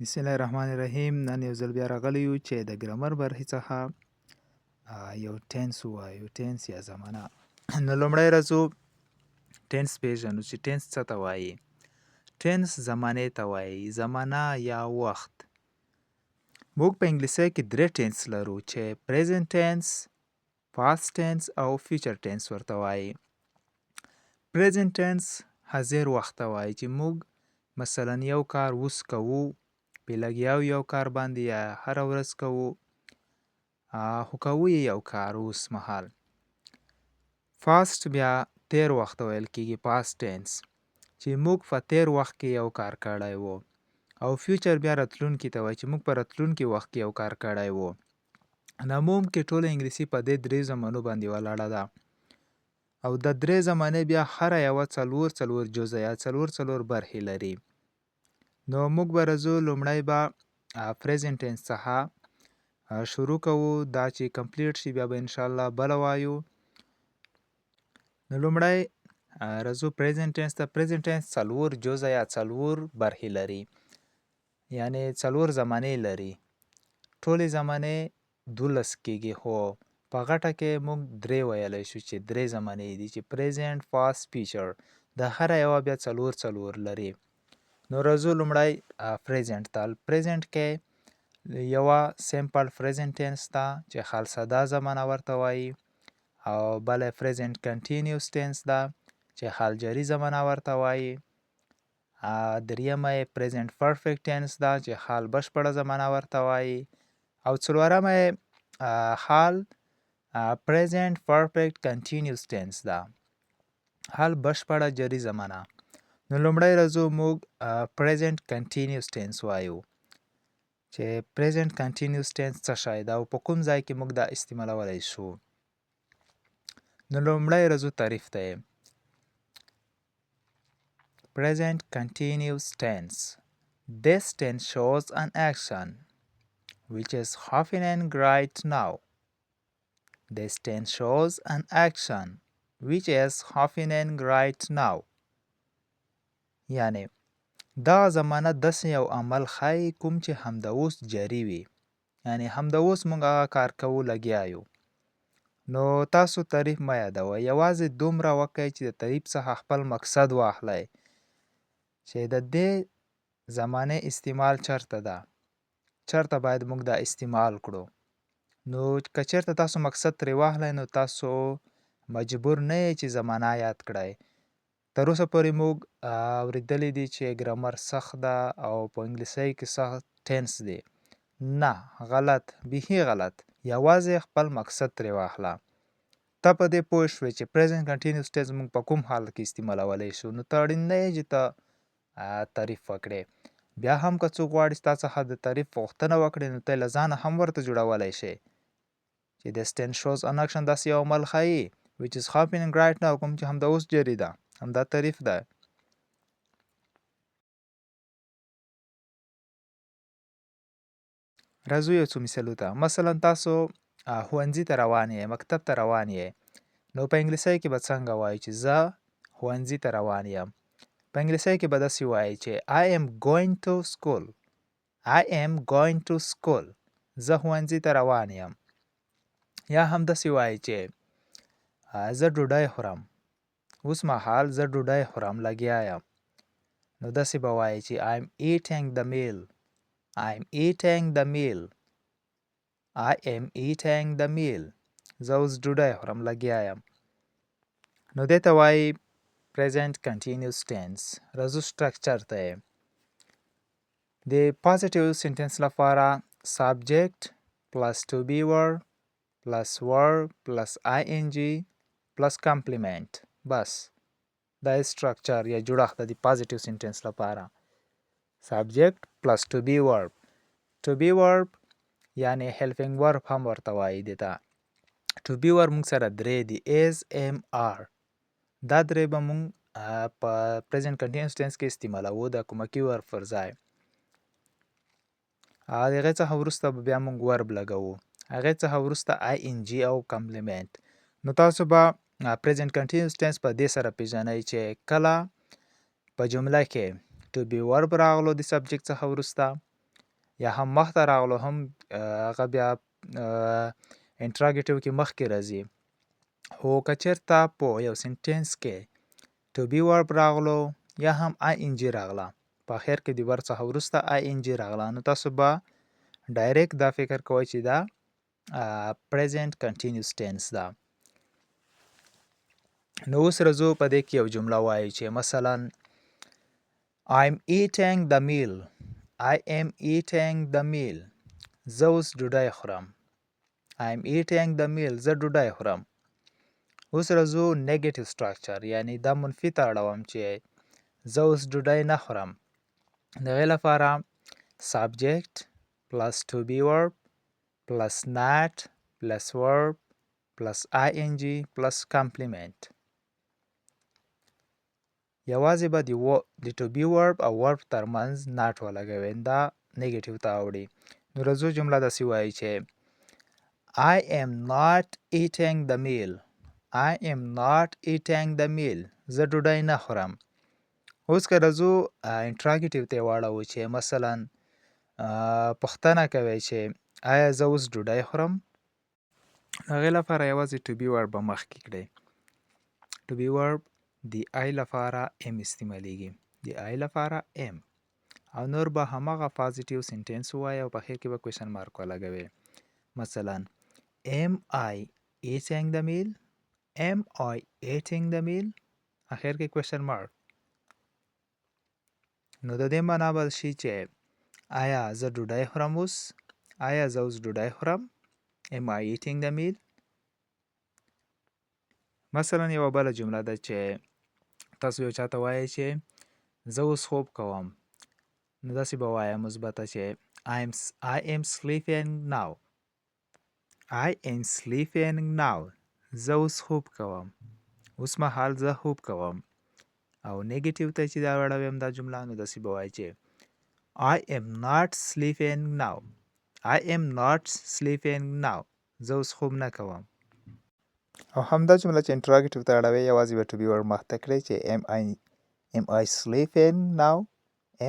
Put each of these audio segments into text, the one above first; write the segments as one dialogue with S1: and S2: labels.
S1: بسم الله الرحمن الرحیم. نن یو ځل بیا راغلی یو چې د ګرامر برخې څخه یو ټینس ووایو، ټینس یا زمانه. نو لومړی راځو ټینس پیژنو چې ټینس څه ته وایي. ټینس زمانې ته وایي، زمانه یا وخت. موږ په انګلیسي کې درې ټینس لرو چې پریزنټ ټینس، پاست ټینس او فیوچر ټینس ورته وایي. پریزنټ ټینس حاضر وخت ته وایي چې موږ مثلا یو کار اوس کوو، په لګیاو یو کار باندې یا هره ورځ کوو، خو کوو یې یو کار اوس مهال. فاست بیا تیر وخت ته ویل کېږي، پاست ټینس، چې موږ په تیر وخت کې یو کار کړی و. او فیوچر بیا راتلونکي ته وایي چې موږ په راتلونکي وخت کې یو کار کړی و. نو عموم کې ټوله انګلیسي په دې درې زمانو باندې ولاړه ده. او د درې زمانې بیا هره یوه څلور جزه یا څلور برخې لري. نو موږ به راځو لومړی به پریزنټ ټینس څخه شروع کوو. دا چې کمپلیټ شي بیا به انشاءالله بله وایو. نو لومړی راځو پریزنټ ټینس ته. پریزنټ ټینس څلور جزه یا څلور برخې لري، یعنی څلور زمانې لري. ټولې زمانې 12 کېږي، خو په غټه کې موږ درې ویلی شو چې درې زمانې دي چې پریزنټ، پاست، فیوچر. د هره یوه بیا څلور لري. نو راځو لومړی پریزنټ ته. پریزنټ کې یوه سیمپل پریزنټ ټینس ده چې حال ساده زمانه ورته وایي، او بله پریزنټ کنټینیوس ټینس ده چې حال جاري زمانه ورته وایي. دریمه یې پریزنټ پرفیکټ ټینس ده چې حال بشپړه زمانه ورته وایي. او څلورمه یې حال پریزنټ پرفیکټ کنټینیوس ټینس ده، حال بشپړه جاري زمانه. نو لومړی راځو موږ پریزنټ کنټینیوس ټینس وایو چې پریزنټ کنټینیوس ټینس څه شی ده او په کوم ځای کې موږ دا استعمالولی شو. نو لومړی راځو تعریف ته. Present continuous tense. This tense shows an action which is happening right now. This tense shows an action which is happening right now. یعنی دا زمانه داسې یو عمل ښایي کوم چې همدا اوس جاري وي، یعنی همدا اوس موږ هغه کار کوو، لګیا یو. نو تاسو تعریف مه یادوئ، یوازې دومره وکئ چې د تعریف څخه خپل مقصد واخلئ چې د دې زمانې استعمال چرته ده، چرته باید موږ دا استعمال کړو. نو که چېرته تاسو مقصد ترې واخلئ نو تاسو مجبور نه یئ چې زمانه یاد کړئ. تر اوسه پورې موږ اورېدلی دي چې ګرامر سخت ده او په انګلیسۍ کې سخت ټینس دی. نه، غلط، بیخي غلط. یوازې خپل مقصد ترې واخله. ته په دې پوه شوې چې پریزنټ کنټینیوس ټینس موږ په کوم حال کې استعمالولی شو. نو ته اړین نه یې چې ته تعریف وکړې. بیا هم که څوک غواړي ستا څخه د تعریف غوښتنه وکړي نو ته یې له ځانه هم ورته جوړولی شې چې this tense shows an action، داسې یو عمل ښایي which is happening right now، کوم چې همدا اوس جاري ده، همدا تعریف ده. راځو یو څو مثالو ته. مثلا تاسو ښوونځي ته روان یې، مکتب ته روان یې. نو په انګلیسۍ کې به څنګه وایو چې زه ښوونځي ته روان یم. په انګلیسۍ کې به داسې وایي چې I am going to school. I am going to school. زه ښوونځي ته روان یم. یا هم داسې وایي چې زه ډوډۍ خورم. اوس مهال زه ډوډۍ خورم، لګیا یم. نو داسې به وایي چې I am eating the meal. I am eating the meal. I am eating the meal. زه اوس ډوډۍ خورم، لګیا یم. نو دې ته وایي present continuous tense. راځو structure ته. د positive sentence لپاره subject plus to be verb plus verb plus ing plus complement. بس دا structure یا جوړښت د positive sentence لپاره. subject plus to be verb. to be verb یعنی helping verb هم ورته وایي دې ته. to be verb موږ سره درې دي، is am are. دا درې به موږ په present continuous tense کې استعمالوو د کومکي verb پر ځای. د هغې څخه وروسته به بیا موږ verb لګوو. هغې څخه وروسته ing او complement. نو تاسو به present continuous tense په دې سره پیژنئ چې کله په جمله کې to be verb راغلو د subject څخه وروسته، یا هم مخته راغلو هم هغه بیا انټراګیټیو کې مخکې راځي. خو که چېرته په یو سنټینس کې ټو بي ورب راغلو یا هم آی ان جي راغله، په اخر کې د ورب څخه وروسته آی ان جي راغله، نو تاسو به ډایرکټ دا فکر کوئ چې دا present continuous tense ده. نو اوس راځو په دې کې یو جمله وایو چې مثلا I'm eating the meal. I am eating the meal. زه اوس ډوډۍ خورم. I'm eating the meal. زه ډوډۍ خورم. اوس راځو نیگیټیو سټراکچر، یعنی دا منفي ته اړوم چې زه اوس ډوډۍ نه خورم. د هغې لپاره subject plus to be verb plus not plus verb plus ing plus complement. یوازې به د to be verb او verb ترمنځ not ولګوئ، دا نیگیټیو ته اوړي. نو راځو جمله داسې وایي چې I am not eating the meal. I am not eating the meal. زه ډوډۍ نه خورم. اوس که راځو انټراګیټیو ته یې واړوو چې مثلا پوښتنه کوئ چې آیا زه اوس ډوډۍ خورم؟ هغې لپاره یوازې to be verb به مخکې کړئ. to be verb د آی لپاره ام استعمالیږي، د آی لپاره ام، او نور به هماغه پازیټیو سنټینس ووایئ او په اخر کې به کوېشن مارک ولګوئ. مثلا am I eating the meal؟ am I eating the meal؟ اخر کې کوېشن مارک. نو د دې معنا به شي چې آیا زه ډوډۍ خورم اوس؟ آیا زه اوس ډوډۍ خورم؟ am I eating the meal؟ مثلا یوه بله جمله ده چې تاسو یو چاته وایئ چې زه اوس خوب کوم، نو داسې به وایه مثبته چې I am sleeping now. I am sleeping now. زه اوس خوب کوم. اوس مهال زه خوب کوم. او نیگیټیو ته چې دا اړوم دا جمله، نو داسې به وایي چې I am not sleeping now. I am not sleeping now. زه اوس خوب نه کوم. او همدا جمله چې انټراګیټیو ته اړوئ یوازې به to be ور مخته کړئ چې am I sleeping now؟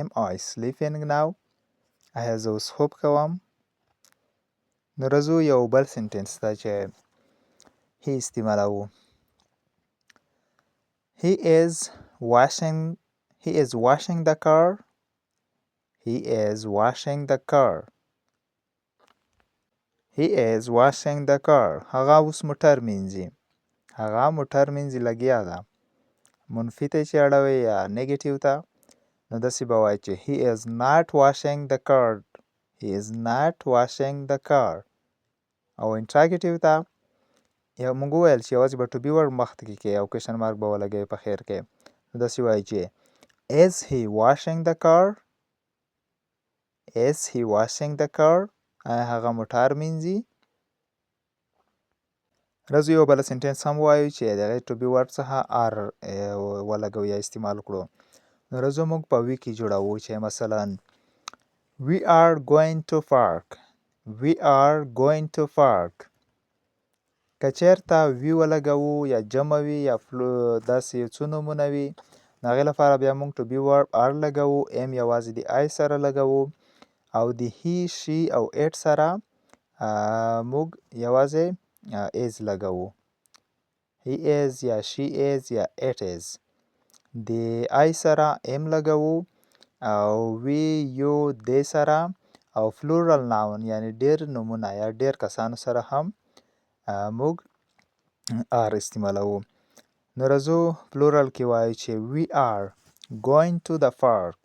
S1: am I sleeping now؟ آیا زه اوس خوب کوم؟ نو راځو یو بل سنټینس ته چې هی استعمالوو. He is washing the car. He is washing the car. He is washing the car. هغه اوس موټر مینځي. هغه موټر مینځي لګیا ده. منفي ته چې اړوئ یا نیګیټیو ته، نو داسې به وایئ چې he is not washing the car. He is not washing the car. او انټراګیټیو ته یا موږ وویل چې یوازې به to be ور مخکې کې او کوېشن مارک به ولګوئ په خیر کې. نو داسې وایئ چې is he washing the car؟ is he washing the car؟ آیا هغه موټر مینځي؟ راځو یو بله سنټینس هم ووایو چې د هغې to be verb څخه are ولګوو یا استعمال کړو. نو راځو موږ په وي کې جوړوو چې مثلا we are going to park. we are going to park. که چېرته وي ولګوو یا جمع وي یا داسې یو څو نومونه وي، نو هغې لپاره بیا موږ to be verb are لګوو، ام یوازې د آی سره لګوو، او د هی شي او اټ سره موږ یوازې is لګوو. he is یا she is یا it is. د آی سره ام لګوو، او وی یو دې سره، او فلورل ناون یعنی ډېر نومونه یا ډېر کسانو سره هم موږ are استعمالوو. نو راځو پلورل کې وایو چې we are going to the park.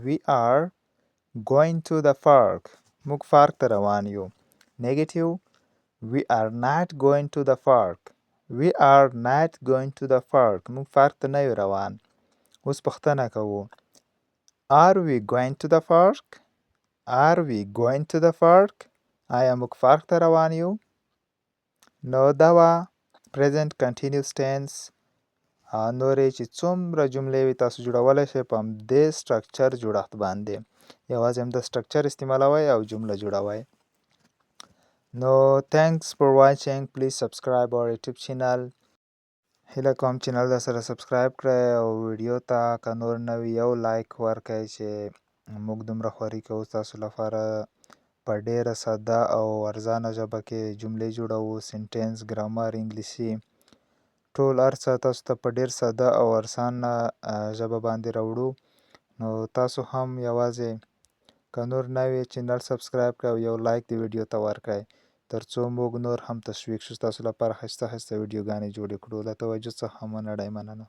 S1: we are going to the park. موږ پارک ته روان یو. نیگیټیو we are not going to the park. we are not going to the park. موږ پارک ته نه یو روان. اوس پوښتنه کوو are we going to the park؟ are we going to the park؟ آیا موږ پارک ته روان یو؟ نو دا وه present continuous tense. نورې چې څومره جملې وي تاسو جوړولی شئ په همدې سټرکچر جوړښت باندې. یوازې همدا سټرکچر استعمالوئ او جمله جوړوئ. نو thanks for watching. Please subscribe our YouTube channel. هیله کوم چینل در سره سبسکرایب کړئ او ویډیو ته که نور نه وي یو لایک ورکړئ چې موږ دومره خواري کوو ستاسو لپاره. په ډېره ساده او ارزانه ژبه کې جملې جوړوو، سینټنس، ګرامر، انګلیسي، ټول هر څه تاسو ته په ډېر ساده او ارزانه ژبه باندې راوړو. نو تاسو هم یوازې که نور نوی چینل سبسکرایب کړئ او یو لایک د ویډیو ته ورکړئ، ترڅو موږ نور هم تشویق شو ستاسو لپاره ښایسته ښایسته ویډیوګانې جوړې کړو. له توجه څخه مننه.